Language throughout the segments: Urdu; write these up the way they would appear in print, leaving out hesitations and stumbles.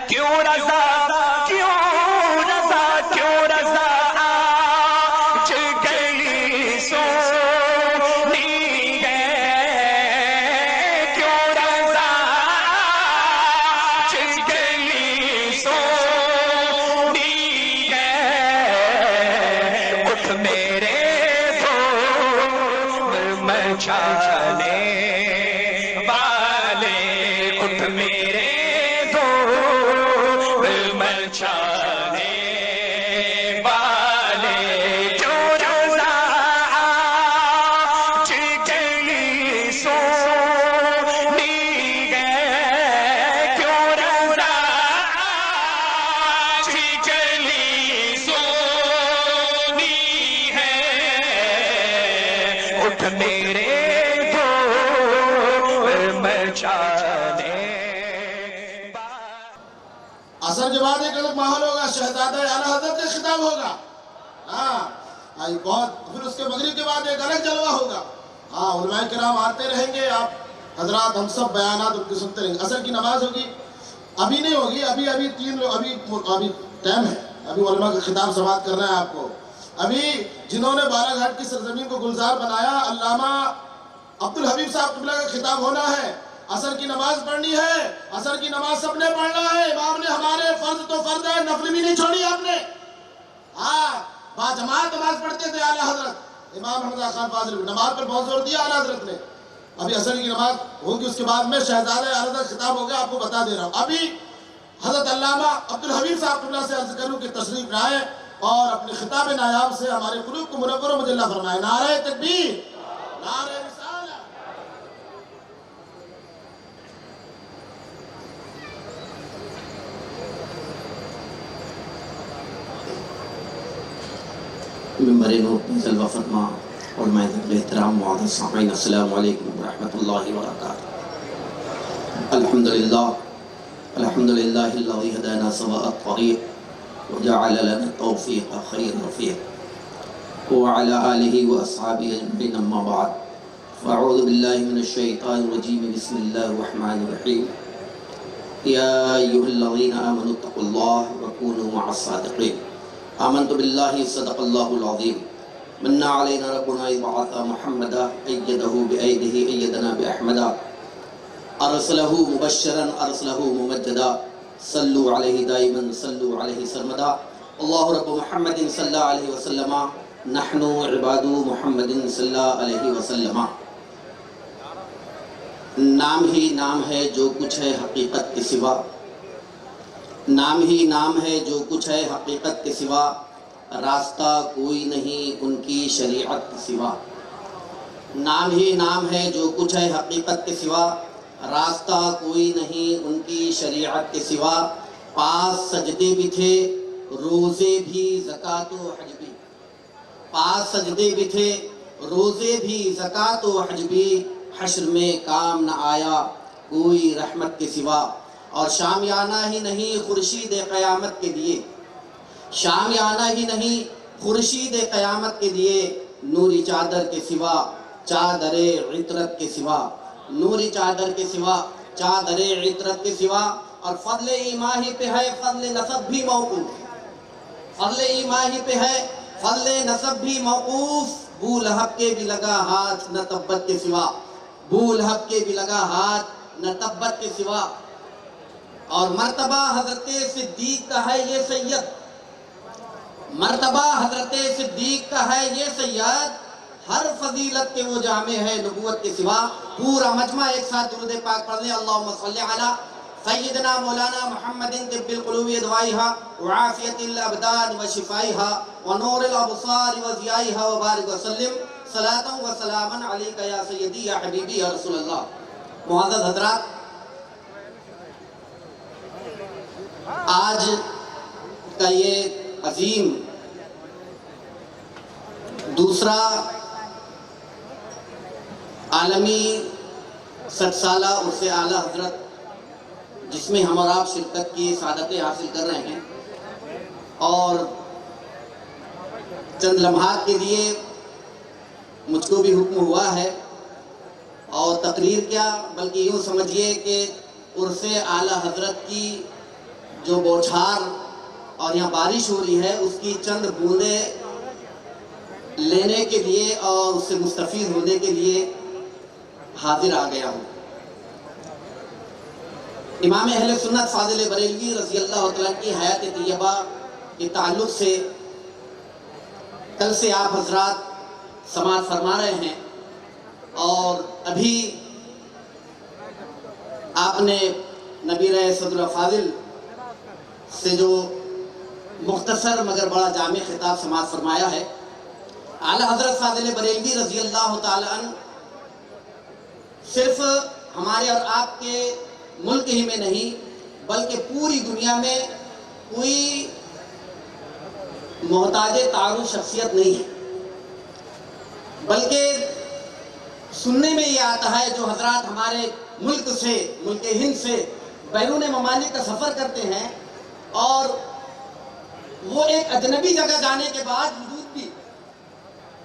کیوں رضا کیوں رضا کیوں رضا آج گلی سونی ہے کیوں رضا آج گلی سونی ہے اٹھ میرے دھوم مچانے والے اٹھ میرے دھوم مچانے والے کیوں رضا آج گلی سونی ہے کیوں رضا آج گلی سونی ہے اٹھ میرے دھوم مچانے اثر کے بعد ایک الگ ماحول ہوگا، شہزادہ اعلیٰ حضرت کا خطاب ہوگا، بہت پھر اس کے مغرب کے بعد ایک الگ جلوہ ہوگا، علماء کرام آتے رہیں گے، آپ حضرات ہم سب بیانات ان کے سنتے رہیں گے۔ اثر کی نماز ہوگی، ابھی نہیں ہوگی، ابھی تین لوگ ابھی ٹائم ہے، ابھی علماء کا خطاب سماعت کرنا ہے آپ کو۔ ابھی جنہوں نے بارہ گھاٹ کی سرزمین کو گلزار بنایا، علامہ عبدالحبیب صاحب قبلہ کا خطاب ہونا ہے، عصر کی نماز پڑھنی ہے، عصر کی نماز سب نے پڑھنا ہے، امام نے ہمارے فرض تو فرض ہے، نفل بھی نہیں چھوڑی آپ نے، با جماعت نماز پڑھتے تھے اعلیٰ حضرت امام حمزہ خان فاضل، نماز پر بہت زور دیا اعلیٰ حضرت نے۔ ابھی عصر کی نماز ہوگی، اس کے بعد میں شہزادہ اعلیٰ حضرت خطاب ہو گیا، آپ کو بتا دے رہا ہوں۔ ابھی حضرت علامہ عبدالحبیب صاحب قبلہ سے عرض کروں کہ تشریف لائیں اور اپنے خطاب نایاب سے ہمارے قلوب کو منور و مجلہ فرمائیں۔ نعرہ تکبیر، نعرہ رسالہ۔ ممبر نور پہ جلوہ فرما علماء احترام معزز سامعین، السلام علیکم ورحمۃ اللہ وبرکاتہ۔ الحمدللہ الذی ہدانا سواء الطریق وجعل لنا التوفیق خیر رفیق وعلی آلہ واصحابہ اجمعین، اما بعد فاعوذ باللہ من الشیطان الرجیم، بسم اللہ الرحمن الرحیم۔ یا ایھا الذین آمنوا اتقوا اللہ وکونوا مع الصادقین۔ آمنت باللہ صدق اللہ العظیم۔ من علینا ربنا اذ بعث محمدا ایدہ بایدہ ایدنا باحمدا ارسلہ مبشرا ارسلہ ممجدا صلوا علیہ دائما صلوا علیہ سرمدا۔ اللہ رب محمد صلی اللہ علیہ وسلم، نحن عباد محمد صلی اللہ علیہ وسلم۔ نام ہی نام ہے جو کچھ ہے حقیقت کے سوا، نام ہی نام ہے جو کچھ ہے حقیقت کے سوا، راستہ کوئی نہیں ان کی شریعت کے سوا۔ نام ہی نام ہے جو کچھ ہے حقیقت کے سوا، راستہ کوئی نہیں ان کی شریعت کے سوا۔ پاس سجدے بھی تھے روزے بھی زکوٰۃ و حج بھی، پاس سجدے بھی تھے روزے بھی زکوٰۃ و حج بھی، حشر میں کام نہ آیا کوئی رحمت کے سوا۔ اور شامیانہ ہی نہیں خورشید قیامت کے لیے، شامیانہ ہی نہیں خورشید قیامت کے لیے، نوری چادر کے سوا چادر عطرت کے سوا، نوری چادر کے سوا چادر عطرت کے سوا۔ اور فضل ایماہی پہ ہے فضل نسب بھی موقوف، فضل ایماہی پہ ہے فضل نسب بھی موقوف۔ بو لہب کے بھی لگا ہاتھ نہ تبت کے سوا، بو لہب کے بھی لگا ہاتھ نہ تبت کے سوا۔ اور مرتبہ حضرت صدیق کا ہے یہ سید، مرتبہ حضرت صدیق کا ہے یہ سید، ہر فضیلت کے وہ جامع ہے نبوت کے سوا۔ پورا مجمع ایک ساتھ درود پاک پڑھ لیں، اللہم صلی علی سیدنا مولانا محمد طب القلوب ادوائیہا وعافیت الابدان وشفائیہا ونور الابصار وضیائیہا وبارک وسلم صلاۃ و سلاما علیکہ یا سیدی یا حبیبی یا رسول اللہ۔ معزز حضرات، آج کا یہ عظیم دوسرا عالمی 60 سالہ عرس اعلیٰ حضرت، جس میں ہم اور آپ شرکت کی سعادتیں حاصل کر رہے ہیں، اور چند لمحات کے لیے مجھ کو بھی حکم ہوا ہے، اور تقریر کیا بلکہ یوں سمجھیے کہ عرس اعلیٰ حضرت کی جو بوچھار اور یہاں بارش ہو رہی ہے اس کی چند بوندیں لینے کے لیے اور اس سے مستفید ہونے کے لیے حاضر آ گیا ہوں۔ امام اہل سنت فاضل بریلوی رضی اللہ تعالیٰ کی حیات طیبہ کے تعلق سے کل سے آپ حضرات سماعت فرما رہے ہیں، اور ابھی آپ نے نبی صدر فاضل سے جو مختصر مگر بڑا جامع خطاب سماعت فرمایا ہے، اعلیٰ حضرت فاضل بریلوی رضی اللہ تعالیٰ عنہ صرف ہمارے اور آپ کے ملک ہی میں نہیں بلکہ پوری دنیا میں کوئی محتاج تعارف شخصیت نہیں ہے، بلکہ سننے میں یہ آتا ہے جو حضرات ہمارے ملک سے، ملک ہند سے بیرون ممالک کا سفر کرتے ہیں اور وہ ایک اجنبی جگہ جانے کے باوجود بھی،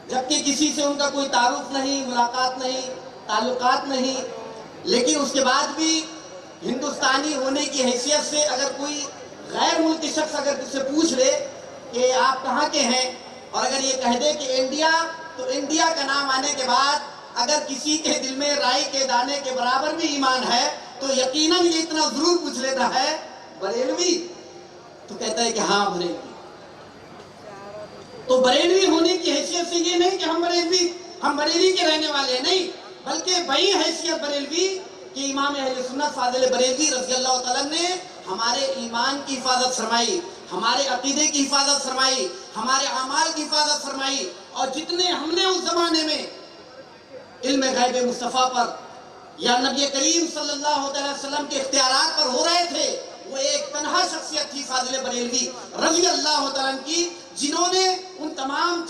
جبکہ کسی سے ان کا کوئی تعارف نہیں، ملاقات نہیں، تعلقات نہیں، لیکن اس کے بعد بھی ہندوستانی ہونے کی حیثیت سے اگر کوئی غیر ملکی شخص اگر اس سے پوچھ لے کہ آپ کہاں کے ہیں، اور اگر یہ کہہ دے کہ انڈیا، تو انڈیا کا نام آنے کے بعد اگر کسی کے دل میں رائی کے دانے کے برابر بھی ایمان ہے تو یقیناً یہ اتنا ضرور پوچھ لیتا ہے بریلوی، تو کہتا ہے کہ ہاں بریلوی۔ تو بریلوی ہونے کی حیثیت سے یہ نہیں کہ ہم بریلی کے رہنے والے ہیں، نہیں، بلکہ بڑی حیثیت بریلوی کہ امام اہل سنت فاضل بریلوی رضی اللہ تعالیٰ نے ہمارے ایمان کی حفاظت فرمائی، ہمارے عقیدے کی حفاظت فرمائی، ہمارے اعمال کی حفاظت فرمائی، اور جتنے ہم نے اس زمانے میں علم غیب مصطفیٰ پر یا نبی کریم صلی اللہ علیہ وسلم کے اختیارات پر ہو رہے تھے، وہ ایک تنہا شخصیت تھی فاضل بریلوی رضی اللہ تعالیٰ کی، جنہوں نے ان تمام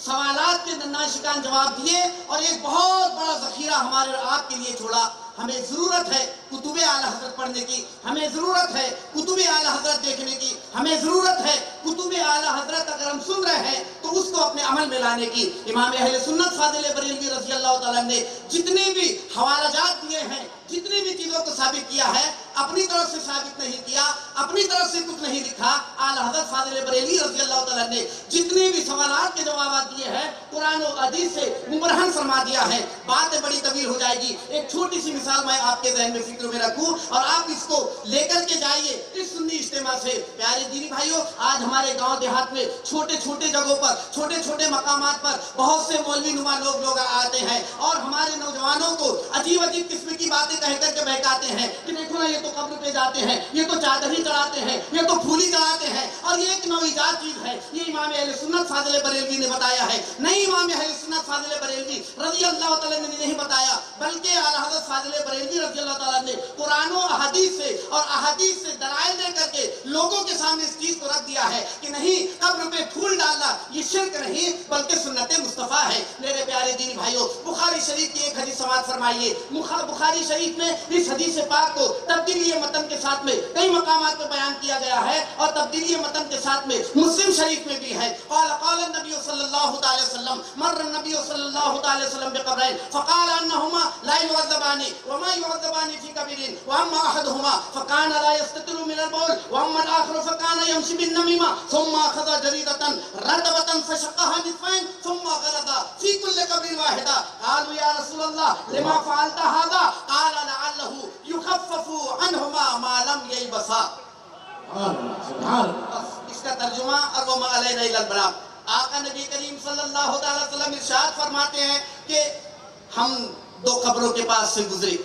سوالات کے ناشکان جواب دیے اور ایک بہت بڑا ذخیرہ ہمارے اور آپ کے لیے چھوڑا۔ ہمیں ضرورت ہے کتب اعلیٰ حضرت پڑھنے کی، ہمیں ضرورت ہے کتب اعلیٰ حضرت دیکھنے کی، ہمیں ضرورت ہے کتب اعلیٰ حضرت اگر ہم سن رہے ہیں تو اس کو اپنے عمل میں لانے کی۔ امام اہل سنت فاضل بریلوی رضی اللہ تعالیٰ نے جتنے بھی حوالہ جات دیے ہیں، جتنی بھی چیزوں کو ثابت کیا ہے، اپنی طرف سے ثابت نہیں کیا، اپنی طرف سے کچھ نہیں لکھا۔ اعلیٰ حضرت فاضل بریلوی رضی اللہ تعالیٰ نے جتنے بھی سوالات کے جوابات دیے ہیں قرآن و حدیث سے مبرہن فرما دیا ہے۔ باتیں بڑی طویل ہو جائے گی، ایک چھوٹی سی مثال میں آپ کے ذہن میں فکر میں رکھوں اور آپ اس کو لے کر کے جائیے اس سنی اجتماع سے۔ پیارے دینی بھائیوں، آج ہمارے گاؤں دیہات میں چھوٹے چھوٹے جگہوں پر، چھوٹے چھوٹے مقامات پر بہت سے مولوی نما لوگ آتے ہیں اور ہمارے نوجوانوں کو عجیب عجیب قسم کی باتیں کہہ کر کے بہکاتے ہیں کہ دیکھو نا، یہ تو قبر پہ جاتے ہیں، یہ تو چادر ہی چڑھاتے ہیں، یہ تو پھولی چڑھاتے ہیں، اور یہ ایک نویجاد چیز ہے۔ یہ امام اہل سنت فاضل بریلوی نے بتایا ہے، نہیں، امام اہل سنت فاضل بریلوی رضی اللہ تعالیٰ نے نہیں بتایا، بلکہ اعلیٰ حضرت فاضل بریلوی رضی اللہ تعالیٰ نے قرآن و احادیث سے اور احادیث سے دلائل دے کر کے لوگوں کے سامنے اس چیز کو رکھ دیا ہے کہ نہیں، قبر پہ پھول ڈالنا یہ شرک نہیں بلکہ سنت مصطفیٰ ہے۔ میرے پیارے دینی بھائیوں، بخاری شریف کی ایک حدیث سماعت فرمائیے۔ بخاری شریف میں اس حدیث پاک کو تبدیلی متن کے ساتھ میں کئی مقامات پر بیان کیا گیا ہے، اور تبدیلی متن کے ساتھ میں مسلم شریف میں بھی ہے۔ قال النبی صلی اللہ تعالی وسلم مر النبی صلی اللہ تعالی وسلم بقبرین فقال انہما لا يعذبان وما يعذبان في كبير واما احدهما فكان لا يستتر من البول واما الاخر فكان يمشي بالنميمه ثم اخذ جريدة رطبة فشقها نصفين ثم غرز في كل قبر واحدة قالوا يا رسول الله لما فعلت هذا قال لعله يخفف عنهما ما لم ييبسا۔ اس کا ترجمہ اور وہ علینا الا البلاغ۔ آقا نبی کریم صلی اللہ علیہ وسلم ارشاد فرماتے ہیں کہ ہم دو قبروں کے پاس سے گزرے،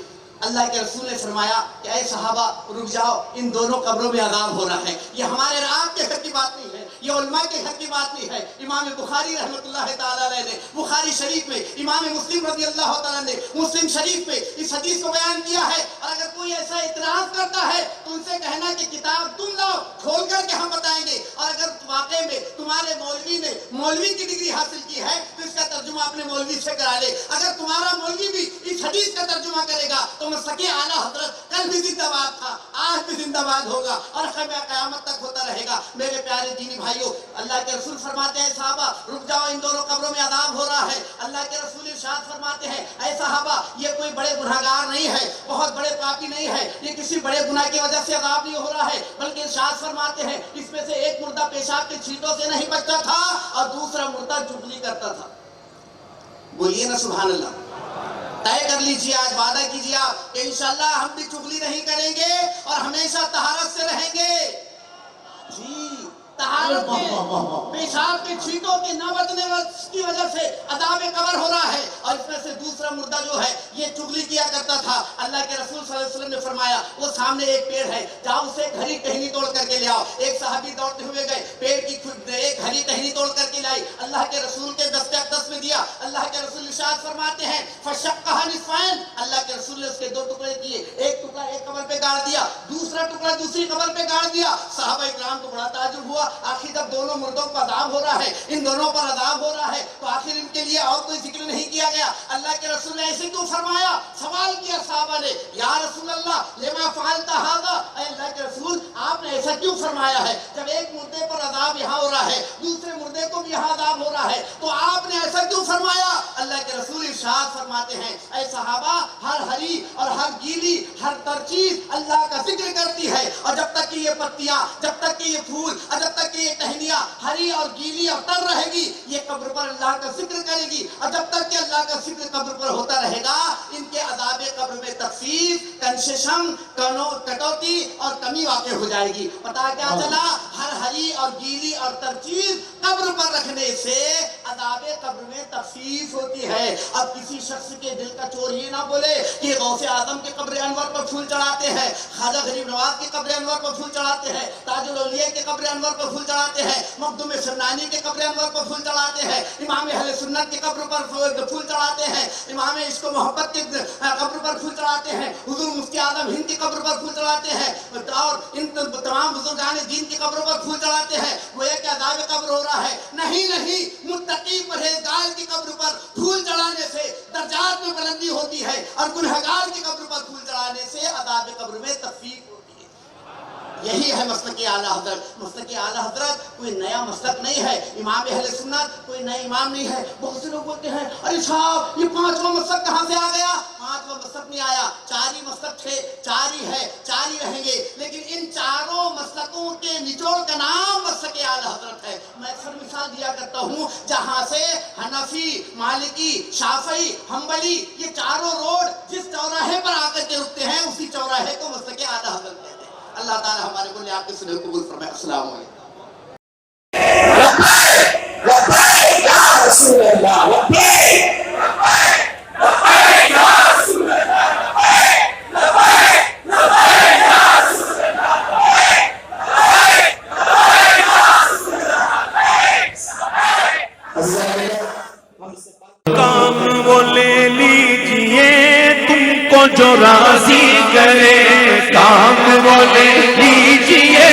اللہ کے رسول نے فرمایا کہ اے صحابہ رک جاؤ، ان دونوں قبروں میں عذاب ہو رہا ہے۔ یہ ہمارے اور آپ کے گھر کی بات نہیں ہے، یہ علماء کے گھر کی بات نہیں ہے۔ امام بخاری رحمۃ اللہ تعالیٰ علیہ نے بخاری شریف میں، امام مسلم رضی اللہ تعالیٰ نے مسلم شریف میں اس حدیث کو بیان کیا ہے، اور اگر کوئی ایسا اعتراض کرتا ہے تو ان سے کہنا کہ کتاب تم لاؤ، کھول کر کے ہم بتائیں گے، اور اگر واقعے میں تمہارے مولوی نے مولوی کی ڈگری حاصل کی ہے تو اس کا ترجمہ اپنے مولوی سے کرا لے۔ اگر تمہارا مولوی بھی اس حدیث کا ترجمہ کرے گا تو مسلک اعلیٰ حضرت کل بھی زندہ باد تھا، آج بھی زندہ باد ہوگا، اور قیامت تک ہوتا رہے گا۔ میرے پیارے دینی بھائیوں، اللہ کے رسول فرماتے ہیں صحابہ رک جاؤ، ان دونوں قبروں میں عذاب ہو رہا ہے۔ اللہ کے رسول ارشاد فرماتے ہیں اے صحابہ، یہ کوئی بڑے گناہگار نہیں ہے، بہت بڑے پاپی نہیں ہے، یہ کسی بڑے گناہ کی وجہ سے عذاب نہیں ہو رہا ہے، ہے، بلکہ ارشاد فرماتے ہیں اس میں سے ایک مردہ پیشاب کے چھینٹوں سے نہیں بچتا تھا اور دوسرا مردہ چغلی کرتا تھا۔ بولیے نا سبحان اللہ۔ طے کر لیجیے، آج وعدہ کیجیے آپ کہ انشاءاللہ ہم بھی چغلی نہیں کریں گے اور ہمیشہ طہارت سے رہیں گے۔ جی طہارت کے پیشاب کے چھینٹوں کے نہ بچنے کی وجہ سے عذاب قبر ہو رہا ہے، اور اس میں سے دوسرا مردہ جو ہے یہ چغلی کیا کرتا تھا۔ اللہ کے رسول صلی اللہ علیہ وسلم نے فرمایا وہ سامنے ایک پیڑ ہے، جاؤ اسے ایک ہری ٹہنی توڑ کر کے لے آؤ۔ ایک صحابی دوڑتے ہوئے گئے، پیڑ کی ایک ہری ٹہنی توڑ کر کے لائی، اللہ کے رسول کے دست اقدس میں دیا۔ اللہ کے رسول ارشاد فرماتے ہیں فشقها نصفین، اللہ کے رسول نے اس کے دو ٹکڑے کیے، ایک ٹکڑا ایک قبر پہ گاڑ دیا، دوسرا ٹکڑا دوسری قبر پہ گاڑ دیا۔ صحابہ اکرام کو بڑا تعجب ہوا، آخر جب دونوں مردوں پر عذاب ہو رہا ہے، ان دونوں پر عذاب ہو رہا ہے، تو آخر ان کے لیے اور کوئی ذکر نہیں کیا گیا؟ اللہ کے رسول نے ایسے کیوں فرمایا؟ سوال کیا صحابہ نے، یا رسول اللہ لما فعلت ھذا، اے اللہ کے رسول آپ نے ایسا کیوں فرمایا ہے؟ جب ایک مردے پر عذاب یہاں ہو رہا ہے، دوسرے مردے کو بھی یہاں عذاب ہو رہا ہے، تو آپ نے ایسا کیوں فرمایا؟ اللہ کے رسول ارشاد فرماتے ہیں اے صحابہ، ہر ہری اور ہر گیلی ہر تر چیز اللہ کا ذکر کرتی ہے، اور جب تک کہ یہ پتیاں، جب تک کہ یہ پھول، اور جب تک کہ یہ ٹہنیاں ہری اور گیلی اور تر رہے گی، یہ قبر پر اللہ کا ذکر کرے گی، اور جب تک کہ اللہ کا ذکر قبر پر ہوتا رہے گا، ان کے عذاب قبر میں تخفیف، کنسیشن، کٹوتی اور کمی واقع ہو جائے گی۔ پتا کیا چلا؟ ہر ہری اور گیلی اور تر چیز قبر پر رکھنے سے عذاب قبر میں تخفیف ہوتی ہے۔ اب کسی شخص کے دل کا چور یہ نہ بولے کہ غوث اعظم کے قبر انور پر پھول چڑھاتے ہیں، خواجہ غریب نواز کے قبر انور پر پھول چڑھاتے ہیں، تاج الاولیاء کے قبر انور پر پھول چڑھاتے ہیں، مخدوم سمنانی کے قبر انور پر پھول چڑھاتے ہیں، امام اہل سنت کے قبر پر پھول چڑھاتے ہیں، امام عشق و محبت کے قبر پر پھول چڑھاتے ہیں، حضور مفتی اعظم ہند کی قبر پر پھول چڑھاتے ہیں، اور ان تمام بزرگان دین کی قبروں پر پھول چڑھاتے ہیں۔ گویا کہ عذاب قبر ہو رہا ہے۔ نہیں، متقی پرہیزگار کی قبر پر پھول چڑھانے سے درجات میں بلندی ہوتی ہے، اور گنہگار کی قبر پر پھول چڑھانے سے عذاب قبر میں تخفیف ہوتی ہے۔ یہی ہے مسلک اعلیٰ حضرت۔ مسلک اعلیٰ حضرت کوئی نیا مسلک نہیں ہے، امام اہل سنت کوئی نئے امام نہیں ہے۔ بہت سے لوگ بولتے ہیں ارے صاحب یہ پانچواں مسلک کہاں سے آ گیا؟ پانچواں مسلک نہیں آیا، چار ہی مسلک تھے، چار ہی ہے، چار ہی رہیں گے، لیکن ان چاروں مسلکوں کے نچوڑ کا نام مسلک اعلیٰ حضرت ہے۔ میں اکثر مثال دیا کرتا ہوں، جہاں سے حنفی، مالکی، شافعی، حنبلی یہ چاروں روڈ جس چوراہے پر آ کر کے رکتے ہیں، اسی چوراہے کو مسلک اعلیٰ حضرت کہتے ہیں۔ اللہ تعالی ہمارے کو آپ کے سنے قبول فرمائے۔ السلام علیکم۔ کام وہ لے لیجئے تم کو جو راضی کرے، کام وہ لے لیجئے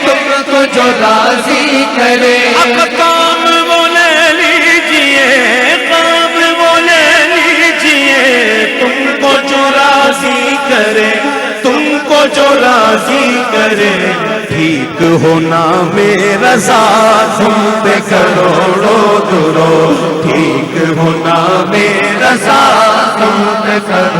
تم کو جو راضی کرے، اب کام وہ لے لیجئے، کام وہ لے لیجئے تم کو جو راضی کرے، تم کو جو راضی کرے، ٹھیک ہونا میرا ساتھ تم پہ کروڑوں درود، ٹھیک ہونا میرا ساتھ تم پہ کروڑوں